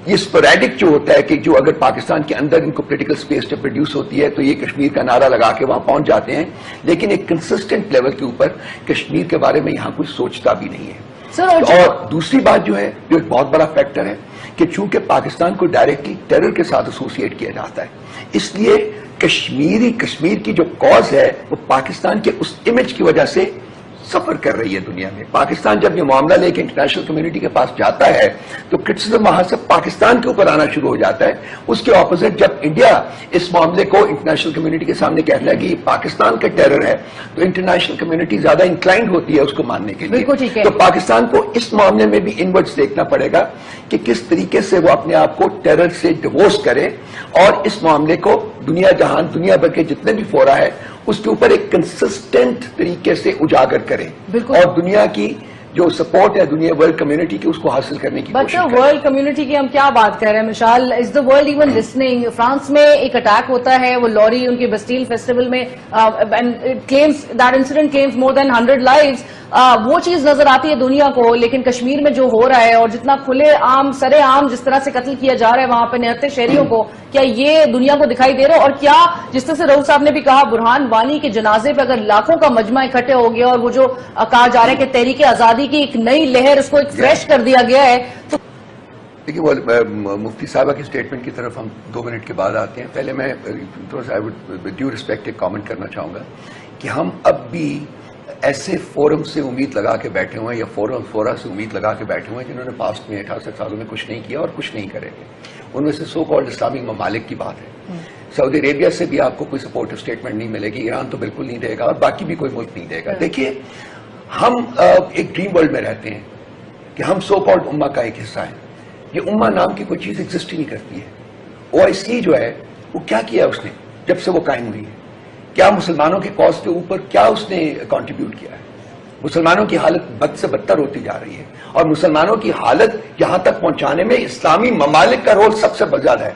یہ اسپوریڈک جو ہوتا ہے کہ جو اگر پاکستان کے اندر ان کو پولیٹیکل اسپیس جب پروڈیوس ہوتی ہے تو یہ کشمیر کا نعرہ لگا کے وہاں پہنچ جاتے ہیں، لیکن ایک کنسسٹنٹ لیول کے اوپر کشمیر کے بارے میں یہاں کوئی سوچتا بھی نہیں ہے۔ اور دوسری بات جو ہے، جو ایک بہت بڑا فیکٹر ہے کہ چونکہ پاکستان کو ڈائریکٹلی ٹیرر کے ساتھ ایسوسیٹ کیا جاتا ہے، اس لیے کشمیر کی جو کاز ہے وہ پاکستان کے اس امیج کی وجہ سے سفر کر رہی ہے دنیا میں۔ پاکستان جب یہ معاملہ لے کے انٹرنیشنل کمیونٹی کے پاس جاتا ہے تو کرٹیسزم وہاں سے پاکستان کے اوپر آنا شروع ہو جاتا ہے۔ اس کے اپوزٹ جب انڈیا اس معاملے کو انٹرنیشنل کمیونٹی کے سامنے کہتا ہے کہ یہ پاکستان کا ٹیرر ہے تو انٹرنیشنل کمیونٹی زیادہ انکلائنڈ ہوتی ہے اس کو ماننے کے لیے۔ تو پاکستان کو اس معاملے میں بھی انورڈز دیکھنا پڑے گا کہ کس طریقے سے وہ اپنے آپ کو ٹیرر سے ڈیوورس کرے اور اس معاملے کو دنیا بھر کے جتنے بھی فورا ہے اس کے اوپر ایک کنسسٹنٹ طریقے سے اجاگر کریں اور دنیا کی جو سپورٹ ہے دنیا ورلڈ کمیونٹی کی اس کو حاصل کرنے کی کوشش کریں۔ ورلڈ کمیونٹی کی ہم کیا بات کر رہے ہیں Mishal, is the world even listening? France میں ایک اٹیک ہوتا ہے، وہ لوری ان کی بسٹیل فیسٹیول میں، that incident claims more than 100 lives, وہ چیز نظر آتی ہے دنیا کو، لیکن کشمیر میں جو ہو رہا ہے اور جتنا کھلے عام سرے عام جس طرح سے قتل کیا جا رہا ہے وہاں پہ نہتے شہریوں کو، کیا یہ دنیا کو دکھائی دے رہا ہے؟ اور کیا جس طرح سے رؤوف صاحب نے بھی کہا برہان وانی کے جنازے پہ اگر لاکھوں کا مجمع اکٹھے ہو گیا اور وہ جو کہا جا رہا ہے کہ تحریک آزادی کی ایک نئی لہر اس کو ایک فریش کر دیا گیا ہے تو دیکھیے وہ مفتی صاحبہ کی سٹیٹمنٹ کی طرف ہم 2 منٹ کے بعد آتے ہیں۔ پہلے میں ڈیو ریسپیکٹ ایک کامنٹ کرنا چاہوں گا کہ ہم اب بھی ایسے فورم سے امید لگا کے بیٹھے ہوئے ہیں یا فورا سے امید لگا کے بیٹھے ہوئے ہیں جنہوں نے پاسٹ میں 68 سالوں میں کچھ نہیں کیا اور کچھ نہیں کرے گے۔ ان میں سے سو کالڈ اسلامی ممالک کی بات ہے، سعودی عربیہ سے بھی آپ کو کوئی سپورٹو اسٹیٹمنٹ نہیں ملے گی، ایران تو بالکل نہیں دے گا اور باقی بھی کوئی ملک نہیں دے گا۔ دیکھیے ہم ایک ڈریم ورلڈ میں رہتے ہیں کہ ہم سو کالڈ امہ کا ایک حصہ ہیں۔ یہ امہ نام کی کوئی چیز ایگزسٹ ہی نہیں کرتی ہے۔ OIC جو ہے وہ کیا کیا اس نے جب سے وہ قائم ہوئی ہے؟ کیا مسلمانوں کے کاز کے اوپر کیا اس نے کنٹریبیوٹ کیا ہے؟ مسلمانوں کی حالت بد سے بدتر ہوتی جا رہی ہے اور مسلمانوں کی حالت یہاں تک پہنچانے میں اسلامی ممالک کا رول سب سے زیادہ ہے۔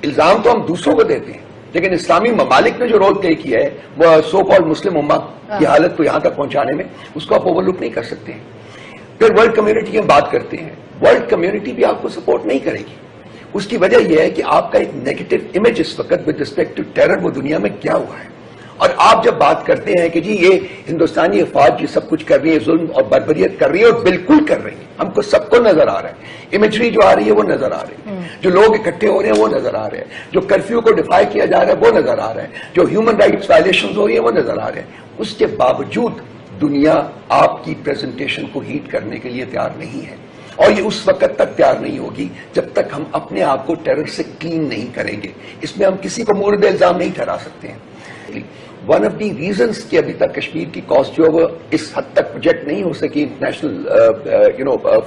الزام تو ہم دوسروں کو دیتے ہیں لیکن اسلامی ممالک نے جو رول طے کیا ہے وہ سو کالڈ مسلم امہ کی حالت کو یہاں تک پہنچانے میں، اس کو آپ اوور لک نہیں کر سکتے ہیں۔ پھر ورلڈ کمیونٹی کی ہم بات کرتے ہیں، ورلڈ کمیونٹی بھی آپ کو سپورٹ نہیں کرے گی۔ اس کی وجہ یہ ہے کہ آپ کا ایک نیگیٹو امیج اس وقت ود ریسپیکٹ ٹو ٹیرر وہ دنیا میں کیا ہوا ہے، اور آپ جب بات کرتے ہیں کہ جی یہ ہندوستانی افواج یہ سب کچھ کر رہی ہے، ظلم اور بربریت کر رہی ہے، اور بالکل کر رہی ہے، ہم کو سب کو نظر آ رہا ہے، امیجری جو آ رہی ہے وہ نظر آ رہی ہے، جو لوگ اکٹھے ہو رہے ہیں وہ نظر آ رہے ہیں، جو کرفیو کو ڈیفائی کیا جا رہا ہے وہ نظر آ رہا ہے، جو ہیومن رائٹس وائلیشنز ہو رہی ہیں وہ نظر آ رہے ہیں۔ اس کے باوجود دنیا آپ کی پریزنٹیشن کو ہیٹ کرنے کے لیے تیار نہیں ہے، اور یہ اس وقت تک تیار نہیں ہوگی جب تک ہم اپنے آپ کو ٹیرر سے کلین نہیں کریں گے۔ اس میں ہم کسی کو مورد الزام نہیں ٹھہرا سکتے ہیں۔ ون آف دی ریزنز کہ ابھی تک کشمیر کی کاز جو وہ اس حد تک پروجیکٹ نہیں ہو سکی انٹرنیشنل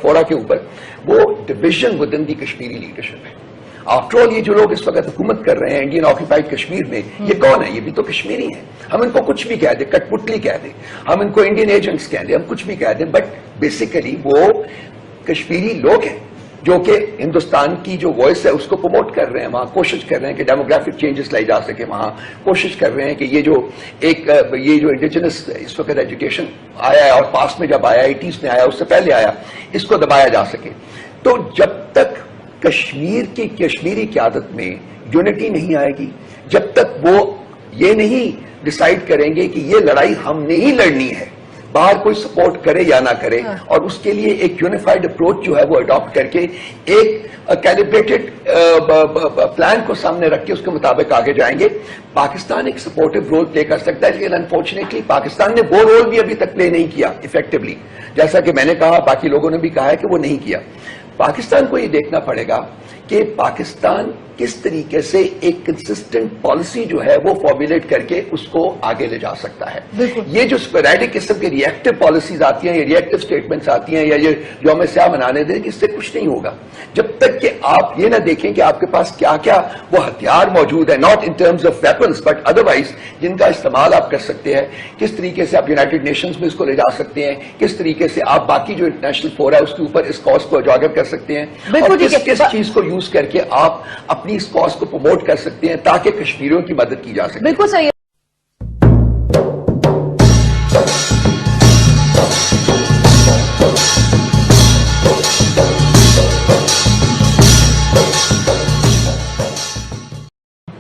فورا کے اوپر، وہ division with in the Kashmiri leadership ہے۔ آفٹر آل یہ جو لوگ اس وقت حکومت کر رہے ہیں انڈین آکوپائڈ کشمیر میں، یہ کون ہے؟ یہ بھی تو کشمیری ہیں۔ ہم ان کو کچھ بھی کہہ دیں، کٹ پتلی کہہ دیں، ہم ان کو انڈین ایجنٹس کہہ دیں، ہم کچھ بھی کہہ دیں، بٹ بیسیکلی وہ کشمیری لوگ ہیں جو کہ ہندوستان کی جو وائس ہے اس کو پروموٹ کر رہے ہیں، وہاں کوشش کر رہے ہیں کہ ڈیموگرافک چینجز لائی جا سکے، وہاں کوشش کر رہے ہیں کہ یہ جو انڈیجنس اس وقت ایجوکیشن آیا ہے اور پاس میں جب آیا 80s میں آیا، اس سے پہلے آیا، اس کو دبایا جا سکے۔ تو جب تک کشمیری قیادت میں یونٹی نہیں آئے گی، جب تک وہ یہ نہیں ڈیسائیڈ کریں گے کہ یہ لڑائی ہم نے ہی لڑنی ہے، باہر کوئی سپورٹ کرے یا نہ کرے، اور اس کے لیے ایک یونیفائڈ اپروچ جو ہے وہ اڈاپٹ کر کے ایک کیلیبریٹڈ پلان کو سامنے رکھ کے اس کے مطابق آگے جائیں گے، پاکستان ایک سپورٹو رول پلے کر سکتا ہے۔ لیکن انفارچونیٹلی پاکستان نے وہ رول بھی ابھی تک پلے نہیں کیا افیکٹولی، جیسا کہ میں نے کہا، باقی لوگوں نے بھی کہا ہے کہ وہ نہیں کیا۔ پاکستان کو یہ دیکھنا پڑے گا کہ پاکستان کس طریقے سے ایک کنسسٹنٹ پالیسی جو ہے وہ فارمولیٹ کر کے اس کو آگے لے جا سکتا ہے۔ یہ جو اسپوریڈک قسم کے ری ایکٹیو پالیسیز آتی ہیں یا ری ایکٹیو اسٹیٹمنٹس آتی ہیں یا یہ یوم سیاہ منانے دیں، اس سے کچھ نہیں ہوگا جب تک کہ آپ یہ نہ دیکھیں کہ آپ کے پاس کیا کیا وہ ہتھیار موجود ہے، not in terms of weapons but otherwise, جن کا استعمال آپ کر سکتے ہیں، کس طریقے سے آپ یونائٹڈ نیشنز میں اس کو لے جا سکتے ہیں، کس طریقے سے آپ باقی جو انٹرنیشنل فورا ہے اس کے اوپر اس کاز کو اجاگر کر سکتے ہیں، اور کس چیز کو یوز کر کے آپ اپنی اس کاز کو پروموٹ کر سکتے ہیں تاکہ کشمیریوں کی مدد کی جا سکے۔ بالکل صحیح۔